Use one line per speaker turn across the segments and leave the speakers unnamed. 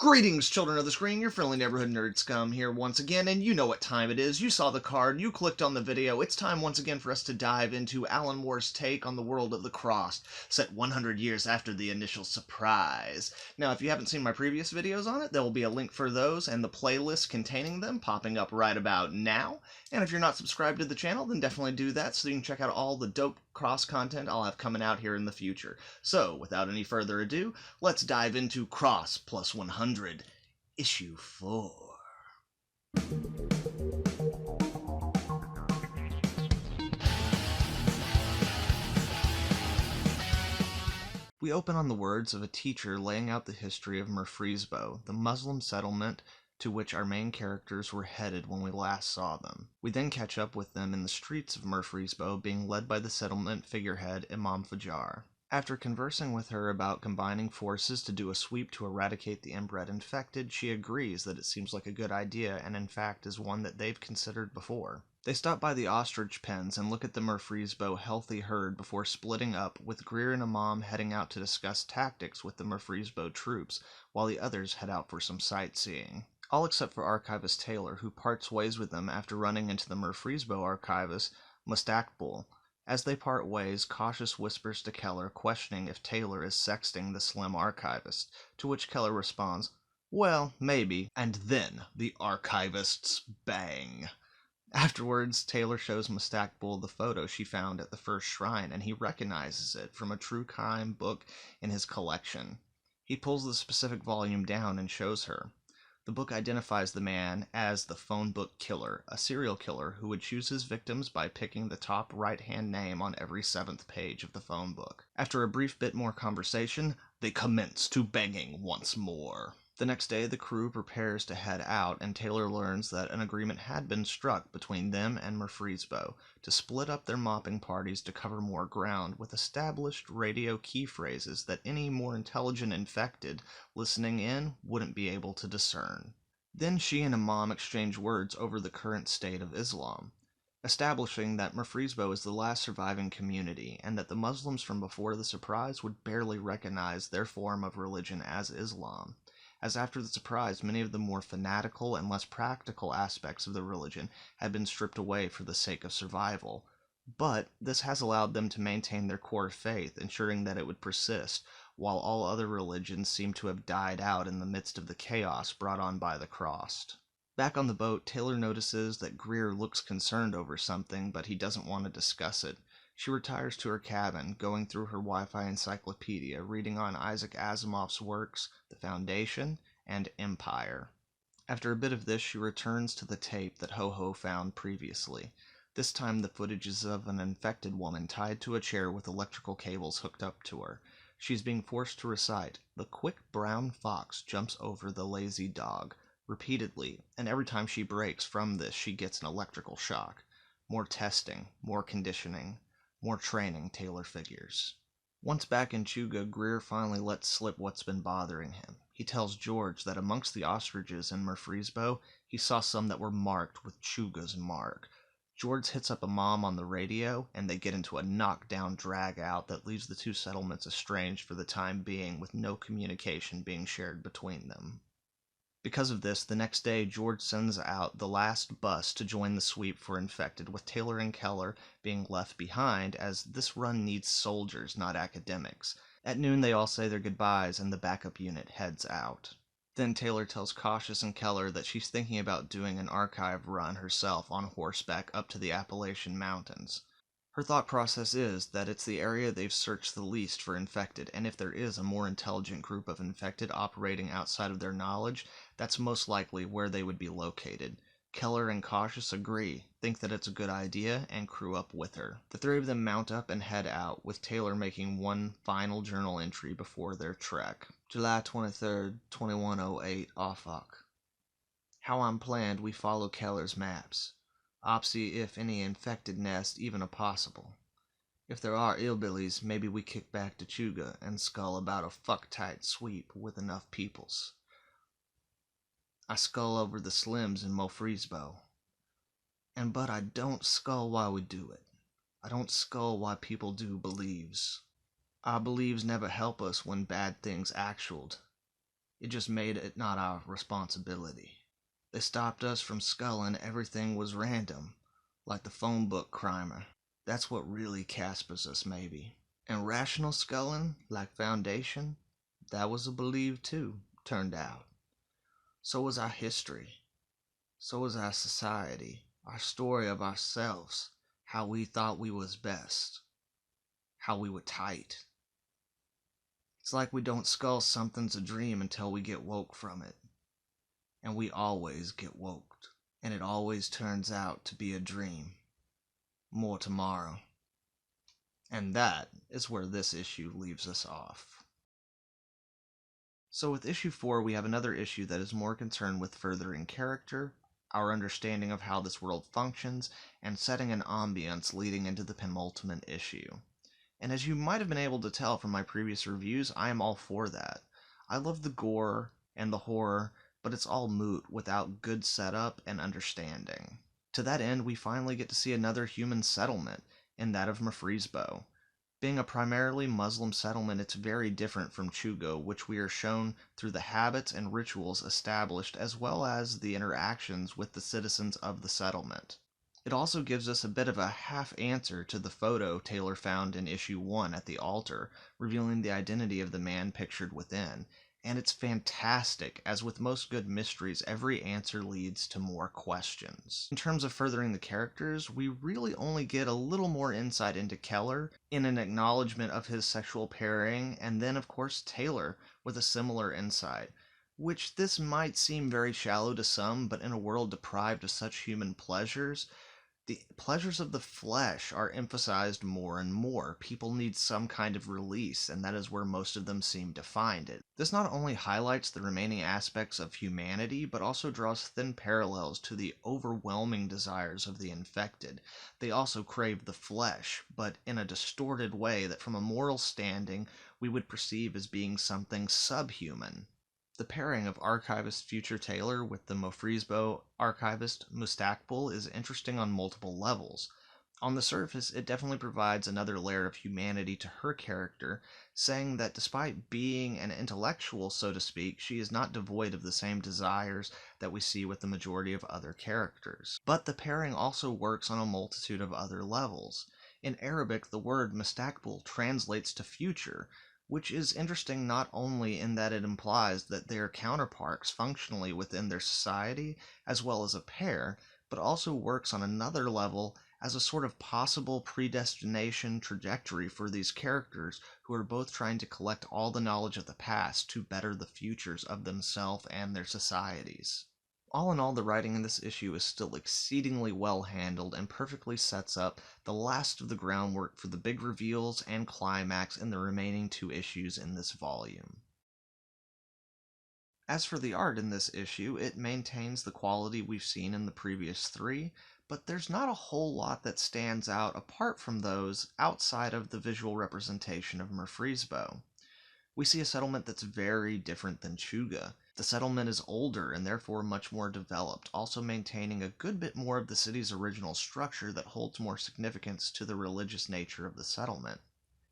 Greetings, children of the screen, your friendly neighborhood nerd scum here once again, and you know what time it is. You saw the card, you clicked on the video. It's time once again for us to dive into Alan Moore's take on the world of the Crossed, set 100 years after the initial surprise. Now, if you haven't seen my previous videos on it, there will be a link for those and the playlist containing them popping up right about now. And if you're not subscribed to the channel, then definitely do that so you can check out all the dope Cross content I'll have coming out here in the future. So, without any further ado, let's dive into Cross Plus 100, Issue 4. We open on the words of a teacher laying out the history of Murfreesboro, the Muslim settlement to which our main characters were headed when we last saw them. We then catch up with them in the streets of Murfreesboro, being led by the settlement figurehead Imam Fajar. After conversing with her about combining forces to do a sweep to eradicate the inbred infected, she agrees that it seems like a good idea and in fact is one that they've considered before. They stop by the ostrich pens and look at the Murfreesboro healthy herd before splitting up, with Greer and Imam heading out to discuss tactics with the Murfreesboro troops, while the others head out for some sightseeing. All except for Archivist Taylor, who parts ways with them after running into the Murfreesboro archivist, Mustaqbal. As they part ways, Cautious whispers to Keller, questioning if Taylor is sexting the slim archivist, to which Keller responds, "Well, maybe," and then the archivists bang. Afterwards, Taylor shows Mustaqbal the photo she found at the first shrine, and he recognizes it from a true crime book in his collection. He pulls the specific volume down and shows her. The book identifies the man as the phone book killer, a serial killer who would choose his victims by picking the top right-hand name on every 7th page of the phone book. After a brief bit more conversation, they commence to banging once more. The next day, the crew prepares to head out, and Taylor learns that an agreement had been struck between them and Murfreesboro to split up their mopping parties to cover more ground with established radio key phrases that any more intelligent infected listening in wouldn't be able to discern. Then she and Imam exchange words over the current state of Islam, establishing that Murfreesboro is the last surviving community, and that the Muslims from before the surprise would barely recognize their form of religion as Islam, as after the surprise many of the more fanatical and less practical aspects of the religion had been stripped away for the sake of survival. But this has allowed them to maintain their core faith, ensuring that it would persist, while all other religions seem to have died out in the midst of the chaos brought on by the Crossed. Back on the boat, Taylor notices that Greer looks concerned over something, but he doesn't want to discuss it. She retires to her cabin, going through her Wi-Fi encyclopedia, reading on Isaac Asimov's works, The Foundation, and Empire. After a bit of this, she returns to the tape that Ho-Ho found previously. This time the footage is of an infected woman tied to a chair with electrical cables hooked up to her. She's being forced to recite, "The quick brown fox jumps over the lazy dog," repeatedly, and every time she breaks from this she gets an electrical shock. More testing, more conditioning, more training, Taylor figures. Once back in Chuga, Greer finally lets slip what's been bothering him. He tells George that amongst the ostriches in Murfreesboro, he saw some that were marked with Chuga's mark. George hits up Imam on the radio, and they get into a knockdown drag-out that leaves the two settlements estranged for the time being, with no communication being shared between them. Because of this, the next day, George sends out the last bus to join the sweep for infected, with Taylor and Keller being left behind, as this run needs soldiers, not academics. At noon, they all say their goodbyes, and the backup unit heads out. Then Taylor tells Cautious and Keller that she's thinking about doing an archive run herself on horseback up to the Appalachian Mountains. Her thought process is that it's the area they've searched the least for infected, and if there is a more intelligent group of infected operating outside of their knowledge, that's most likely where they would be located. Keller and Cautious agree, think that it's a good idea, and crew up with her. The three of them mount up and head out, with Taylor making one final journal entry before their trek. July 23rd, 2108, Offuck. How I'm planned, we follow Keller's maps. Opsy if any infected nest even a possible. If there are illbillies, maybe we kick back to Chuga and scull about a fuck-tight sweep with enough peoples. I scull over the slims in Murfreesboro. But I don't scull why we do it. I don't scull why people do believes. Our believes never help us when bad things actualed. It just made it not our responsibility. They stopped us from sculling everything was random, like the phone book crimer. That's what really Caspers us, maybe. And rational sculling, like Foundation, that was a believe too, turned out. So was our history. So was our society, our story of ourselves, how we thought we was best, how we were tight. It's like we don't skull something's a dream until we get woke from it. And we always get woked. And it always turns out to be a dream. More tomorrow. And that is where this issue leaves us off. So with issue 4, we have another issue that is more concerned with furthering character, our understanding of how this world functions, and setting an ambience leading into the penultimate issue. And as you might have been able to tell from my previous reviews, I am all for that. I love the gore and the horror, but it's all moot without good setup and understanding. To that end, we finally get to see another human settlement, in that of Mefrisbo. Being a primarily Muslim settlement, it's very different from Chugo, which we are shown through the habits and rituals established as well as the interactions with the citizens of the settlement. It also gives us a bit of a half-answer to the photo Taylor found in issue 1 at the altar, revealing the identity of the man pictured within. And it's fantastic, as with most good mysteries, every answer leads to more questions. In terms of furthering the characters, we really only get a little more insight into Keller in an acknowledgement of his sexual pairing, and then of course Taylor with a similar insight. Which this might seem very shallow to some, but in a world deprived of such human pleasures, the pleasures of the flesh are emphasized more and more. People need some kind of release, and that is where most of them seem to find it. This not only highlights the remaining aspects of humanity, but also draws thin parallels to the overwhelming desires of the infected. They also crave the flesh, but in a distorted way that from a moral standing we would perceive as being something subhuman. The pairing of archivist Future Taylor with the Mefrisbo archivist Mustakbal is interesting on multiple levels. On the surface, it definitely provides another layer of humanity to her character, saying that despite being an intellectual, so to speak, she is not devoid of the same desires that we see with the majority of other characters. But the pairing also works on a multitude of other levels. In Arabic, the word Mustakbal translates to future, which is interesting not only in that it implies that they are counterparts functionally within their society as well as a pair, but also works on another level as a sort of possible predestination trajectory for these characters who are both trying to collect all the knowledge of the past to better the futures of themselves and their societies. All in all, the writing in this issue is still exceedingly well handled and perfectly sets up the last of the groundwork for the big reveals and climax in the remaining 2 issues in this volume. As for the art in this issue, it maintains the quality we've seen in the previous 3, but there's not a whole lot that stands out apart from those outside of the visual representation of Mefrisbo. We see a settlement that's very different than Chuga. The settlement is older and therefore much more developed, also maintaining a good bit more of the city's original structure that holds more significance to the religious nature of the settlement.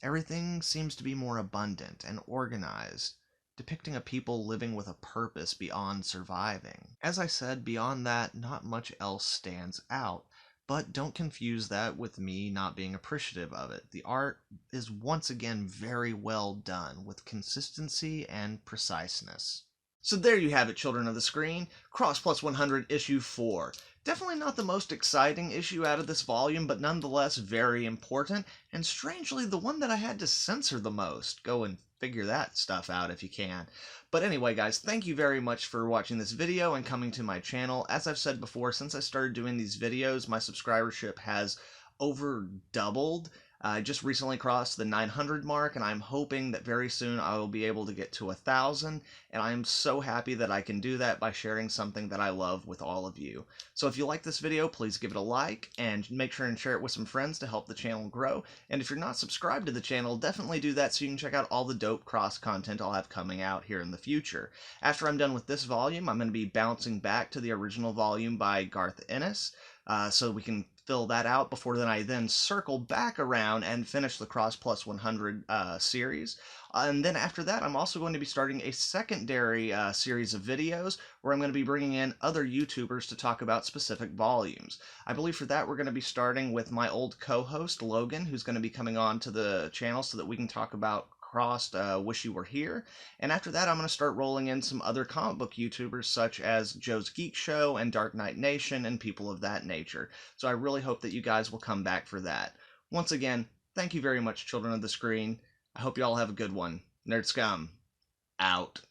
Everything seems to be more abundant and organized, depicting a people living with a purpose beyond surviving. As I said, beyond that, not much else stands out. But don't confuse that with me not being appreciative of it. The art is once again very well done, with consistency and preciseness. So there you have it, children of the screen. Cross Plus 100 issue 4. Definitely not the most exciting issue out of this volume, but nonetheless very important, and strangely the one that I had to censor the most. Go and figure that stuff out if you can. But anyway, guys, thank you very much for watching this video and coming to my channel. As I've said before, since I started doing these videos, my subscribership has over doubled. I just recently crossed the 900 mark, and I'm hoping that very soon I will be able to get to 1,000, and I am so happy that I can do that by sharing something that I love with all of you. So if you like this video, please give it a like, and make sure and share it with some friends to help the channel grow. And if you're not subscribed to the channel, definitely do that so you can check out all the dope cross content I'll have coming out here in the future. After I'm done with this volume, I'm going to be bouncing back to the original volume by Garth Ennis, so we can fill that out before then I then circle back around and finish the Cross Plus 100 series. And then after that, I'm also going to be starting a secondary series of videos where I'm going to be bringing in other YouTubers to talk about specific volumes. I believe for that we're going to be starting with my old co-host Logan, who's going to be coming on to the channel so that we can talk about Crossed Wish You Were Here. And after that, I'm going to start rolling in some other comic book YouTubers such as Joe's Geek Show and Dark Knight Nation and people of that nature. So I really hope that you guys will come back for that. Once again, thank you very much, children of the screen. I hope you all have a good one. Nerd Scum, out.